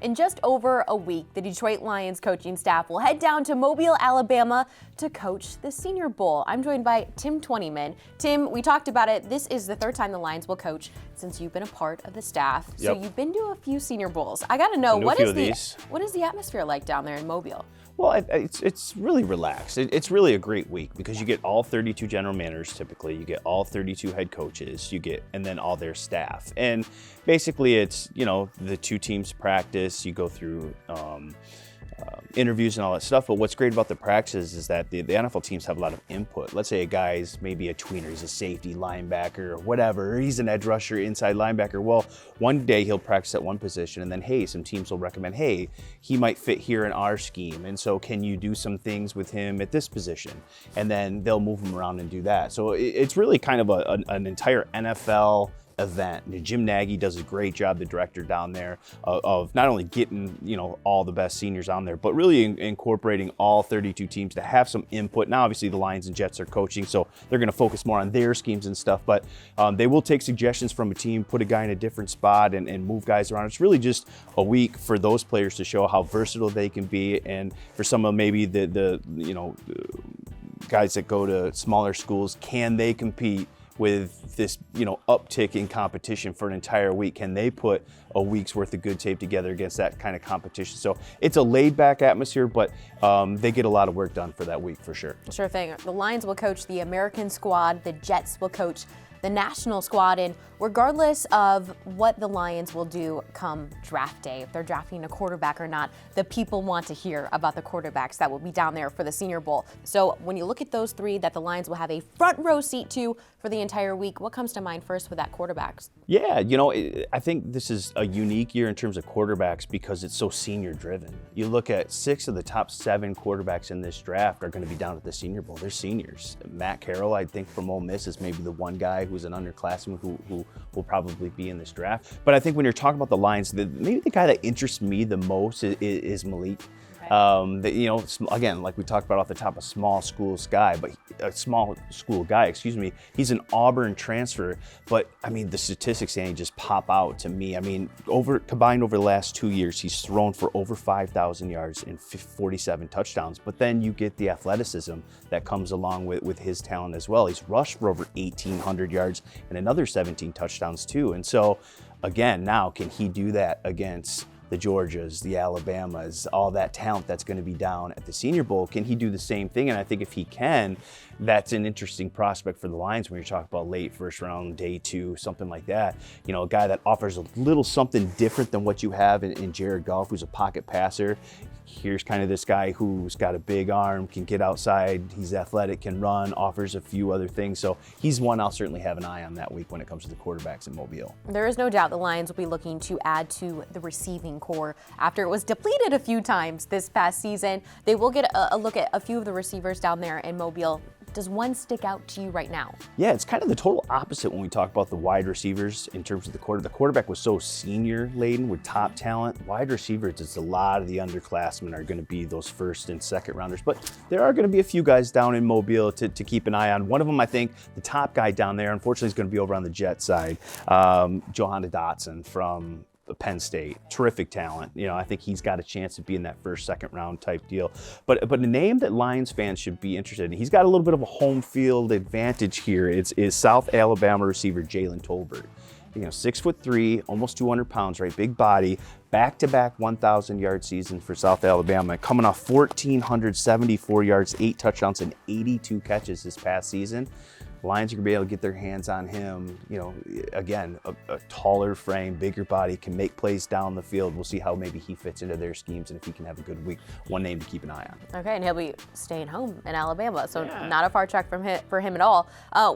In just over a week, the Detroit Lions coaching staff will head down to Mobile, Alabama to coach the Senior Bowl. I'm joined by Tim Twentyman. Tim, we talked about it. This is the third time the Lions will coach since you've been a part of the staff. So you've been to a few Senior Bowls. I got to know, what is the atmosphere like down there in Mobile? Well, it's really relaxed. It's really a great week because you get all 32 general managers typically, you get all 32 head coaches, and then all their staff. And basically it's, the two teams practice, you go through interviews and all that stuff. But what's great about the practices is that the NFL teams have a lot of input. Let's say a guy's maybe a tweener, he's a safety, linebacker, or whatever, or he's an edge rusher, inside linebacker. Well, one day he'll practice at one position, and then, hey, some teams will recommend, hey, he might fit here in our scheme, and so can you do some things with him at this position? And then they'll move him around and do that. So it's really kind of an entire NFL event. Jim Nagy does a great job, the director down there, of not only getting all the best seniors on there, but really incorporating all 32 teams to have some input. Now, obviously, the Lions and Jets are coaching, so they're going to focus more on their schemes and stuff. But they will take suggestions from a team, put a guy in a different spot, and move guys around. It's really just a week for those players to show how versatile they can be, and for some of maybe the guys that go to smaller schools, can they compete with this, uptick in competition for an entire week? Can they put a week's worth of good tape together against that kind of competition? So it's a laid-back atmosphere, but they get a lot of work done for that week for sure. Sure thing. The Lions will coach the American squad. The Jets will coach the national squad. And regardless of what the Lions will do come draft day, if they're drafting a quarterback or not, the people want to hear about the quarterbacks that will be down there for the Senior Bowl. So when you look at those three that the Lions will have a front row seat to for the entire week, what comes to mind first with that quarterbacks? Yeah, I think this is a unique year in terms of quarterbacks because it's so senior driven. You look at 6 of the top 7 quarterbacks in this draft are going to be down at the Senior Bowl. They're seniors. Matt Carroll, I think from Ole Miss, is maybe the one guy who's an underclassman who will probably be in this draft. But I think when you're talking about the Lions, maybe the guy that interests me the most is Malik. Again, like we talked about off the top, a small school guy, he's an Auburn transfer, but the statistics, Danny, just pop out to me. Combined over the last 2 years, he's thrown for over 5,000 yards and 47 touchdowns, but then you get the athleticism that comes along with his talent as well. He's rushed for over 1,800 yards and another 17 touchdowns too. And so again, now can he do that against the Georgias, the Alabamas, all that talent that's going to be down at the Senior Bowl? Can he do the same thing? And I think if he can, that's an interesting prospect for the Lions when you're talking about late first round, day 2, something like that. A guy that offers a little something different than what you have in Jared Goff, who's a pocket passer. Here's kind of this guy who's got a big arm, can get outside, he's athletic, can run, offers a few other things. So he's one I'll certainly have an eye on that week when it comes to the quarterbacks in Mobile. There is no doubt the Lions will be looking to add to the receiving core after it was depleted a few times this past season. They will get a look at a few of the receivers down there in Mobile. Does one stick out to you right now? Yeah, it's kind of the total opposite when we talk about the wide receivers in terms of the quarterback. The quarterback was so senior laden with top talent. Wide receivers, it's a lot of the underclassmen are going to be those first and second rounders. But there are going to be a few guys down in Mobile to keep an eye on. One of them, I think, the top guy down there, unfortunately, is going to be over on the Jet side. Johanna Dotson from Penn State, terrific talent. I think he's got a chance to be in that first, second round type deal. But a name that Lions fans should be interested in, he's got a little bit of a home field advantage here, is South Alabama receiver Jalen Tolbert. 6'3", almost 200 pounds, right? Big body, back-to-back 1,000-yard season for South Alabama, coming off 1,474 yards, 8 touchdowns, and 82 catches this past season. Lions are going to be able to get their hands on him. Again, a taller frame, bigger body, can make plays down the field. We'll see how maybe he fits into their schemes and if he can have a good week. One name to keep an eye on. Okay, and he'll be staying home in Alabama, so not a far trek for him at all.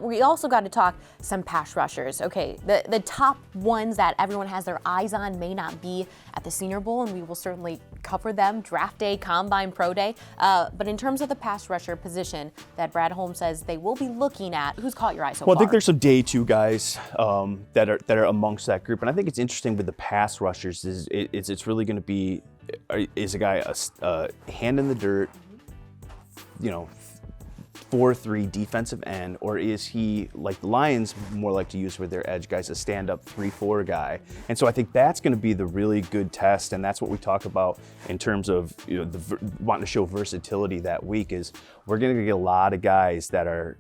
We also got to talk some pass rushers. Okay, the top ones that everyone has their eyes on may not be at the Senior Bowl, and we will certainly cover them draft day, combine, pro day. But in terms of the pass rusher position that Brad Holmes says they will be looking at, who's caught your eye so far? Well, I think there's some day 2 guys that are amongst that group, and I think it's interesting with the pass rushers it's really going to be is a guy a hand in the dirt, 4-3 defensive end, or is he, like the Lions more like to use with their edge guys, a stand-up 3-4 guy? And so I think that's going to be the really good test, and that's what we talk about in terms of wanting to show versatility that week. Is we're going to get a lot of guys that are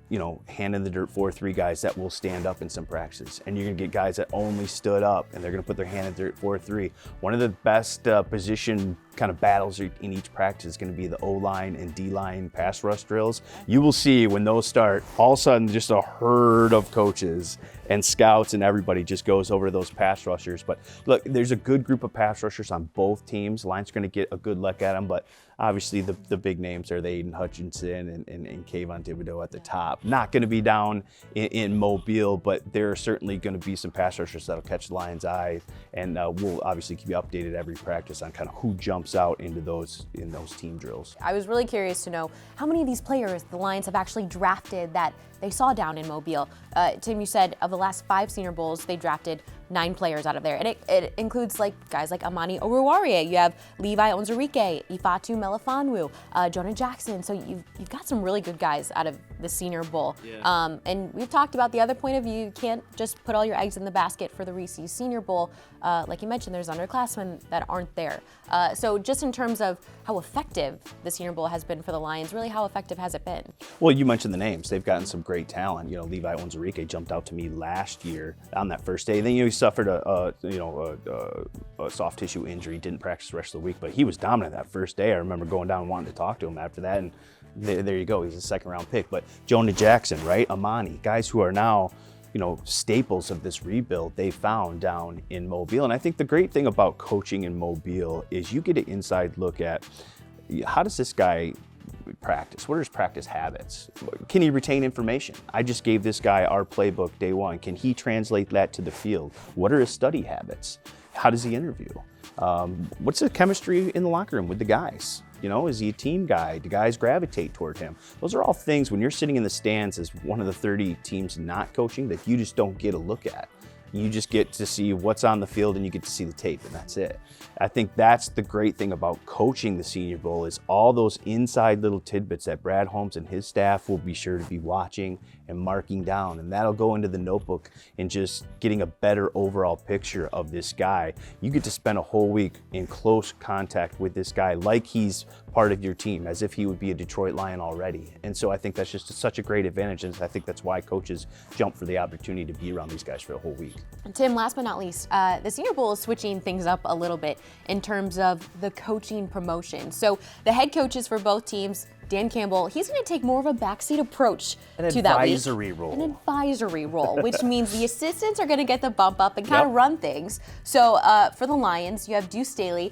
hand in the dirt 4-3 guys that will stand up in some practices, and you're going to get guys that only stood up and they're going to put their hand in the dirt 4-3. One of the best position kind of battles in each practice is going to be the O-line and D-line pass rush drills. You will see when those start, all of a sudden just a herd of coaches and scouts and everybody just goes over those pass rushers. But look, there's a good group of pass rushers on both teams. Lions are going to get a good look at them, but obviously the big names are the Aiden Hutchinson and Kayvon Thibodeau at the top. Not going to be down in Mobile, but there are certainly going to be some pass rushers that'll catch the Lions' eye, and we'll obviously keep you updated every practice on kind of who jumps out in those team drills. I was really curious to know how many of these players the Lions have actually drafted that they saw down in Mobile. Tim, you said of the last 5 Senior Bowls, they drafted 9 players out of there. And it includes guys like Amani Oruwariye. You have Levi Onwuzurike, Ifeatu Melifonwu, Jonah Jackson. So you've got some really good guys out of the Senior Bowl. Yeah. And we've talked about the other point of view. You can't just put all your eggs in the basket for the Reese's Senior Bowl. Like you mentioned, there's underclassmen that aren't there. So just in terms of how effective the Senior Bowl has been for the Lions, really how effective has it been? Well, you mentioned the names. They've gotten some great talent. Levi Onwuzurike jumped out to me last year on that first day. Then he suffered a soft tissue injury, didn't practice the rest of the week, but he was dominant that first day. I remember going down and wanting to talk to him after that, and there you go. He's a second-round pick. But Jonah Jackson, right? Amani, guys who are now staples of this rebuild they found down in Mobile. And I think the great thing about coaching in Mobile is you get an inside look at how does this guy practice? What are his practice habits? Can he retain information? I just gave this guy our playbook day one. Can he translate that to the field? What are his study habits? How does he interview? What's the chemistry in the locker room with the guys? Is he a team guy? Do guys gravitate toward him? Those are all things when you're sitting in the stands as one of the 30 teams not coaching that you just don't get a look at. You just get to see what's on the field and you get to see the tape, and that's it. I think that's the great thing about coaching the Senior Bowl is all those inside little tidbits that Brad Holmes and his staff will be sure to be watching and marking down, and that'll go into the notebook and just getting a better overall picture of this guy. You get to spend a whole week in close contact with this guy like he's part of your team, as if he would be a Detroit Lion already. And so I think that's just such a great advantage, and I think that's why coaches jump for the opportunity to be around these guys for a whole week. And Tim, last but not least, the Senior Bowl is switching things up a little bit in terms of the coaching promotion. So the head coaches for both teams, Dan Campbell, he's going to take more of a backseat approach to that week. An advisory role, which means the assistants are going to get the bump up and kind of run things. So for the Lions, you have Deuce Staley.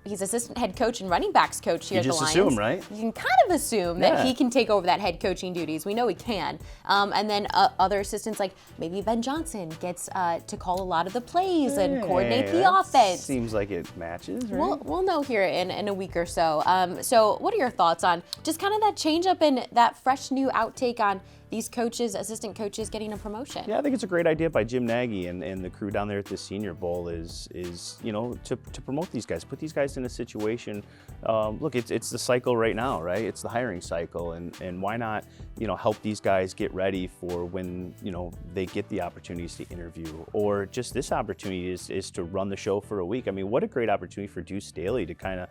He's assistant head coach and running backs coach here at the Lions. You just assume, right? You can kind of assume that he can take over that head coaching duties. We know he can. And then other assistants, like maybe Ben Johnson, gets to call a lot of the plays and coordinate the offense. Seems like it matches, right? We'll know here in a week or so. So what are your thoughts on just kind of that change up and that fresh new outtake on these coaches, assistant coaches getting a promotion? Yeah, I think it's a great idea by Jim Nagy and the crew down there at the Senior Bowl is to promote these guys, put these guys in a situation. Look, it's the cycle right now, right? It's the hiring cycle, and why not help these guys get ready for when they get the opportunities to interview, or just this opportunity is to run the show for a week. I mean, what a great opportunity for Deuce Staley to kind of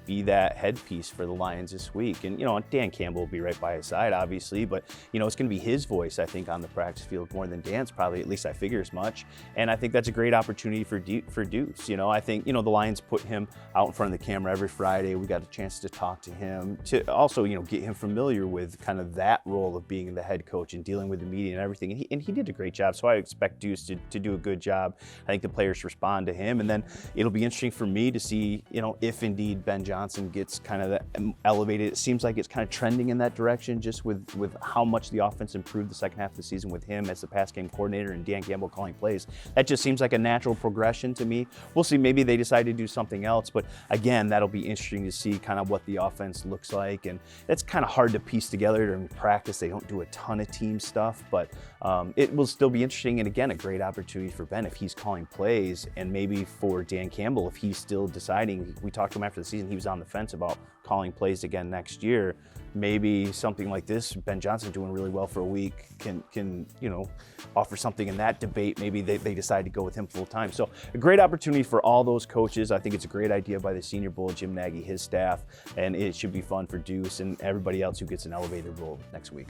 be that headpiece for the Lions this week. And Dan Campbell will be right by his side, obviously, but it's going to be his voice, I think, on the practice field more than Dan's, probably. At least I figure as much. And I think that's a great opportunity for Deuce. I think the Lions put him out in front of the camera every Friday. We got a chance to talk to him, to also get him familiar with kind of that role of being the head coach and dealing with the media and everything. And he did a great job. So I expect Deuce to do a good job. I think the players respond to him, and then it'll be interesting for me to see if indeed Ben Johnson gets kind of elevated. It seems like it's kind of trending in that direction, just with how much the offense improved the second half of the season with him as the pass game coordinator and Dan Campbell calling plays. That just seems like a natural progression to me. We'll see, maybe they decide to do something else, but again, that'll be interesting to see kind of what the offense looks like, and it's kind of hard to piece together during practice. They don't do a ton of team stuff, but it will still be interesting, and again, a great opportunity for Ben if he's calling plays, and maybe for Dan Campbell if he's still deciding. We talked to him after the season, he was on the fence about calling plays again next year, maybe something like this, Ben Johnson doing really well for a week, can offer something in that debate. Maybe they decide to go with him full time. So a great opportunity for all those coaches. I think it's a great idea by the Senior Bowl, Jim Nagy, his staff, and it should be fun for Deuce and everybody else who gets an elevated role next week.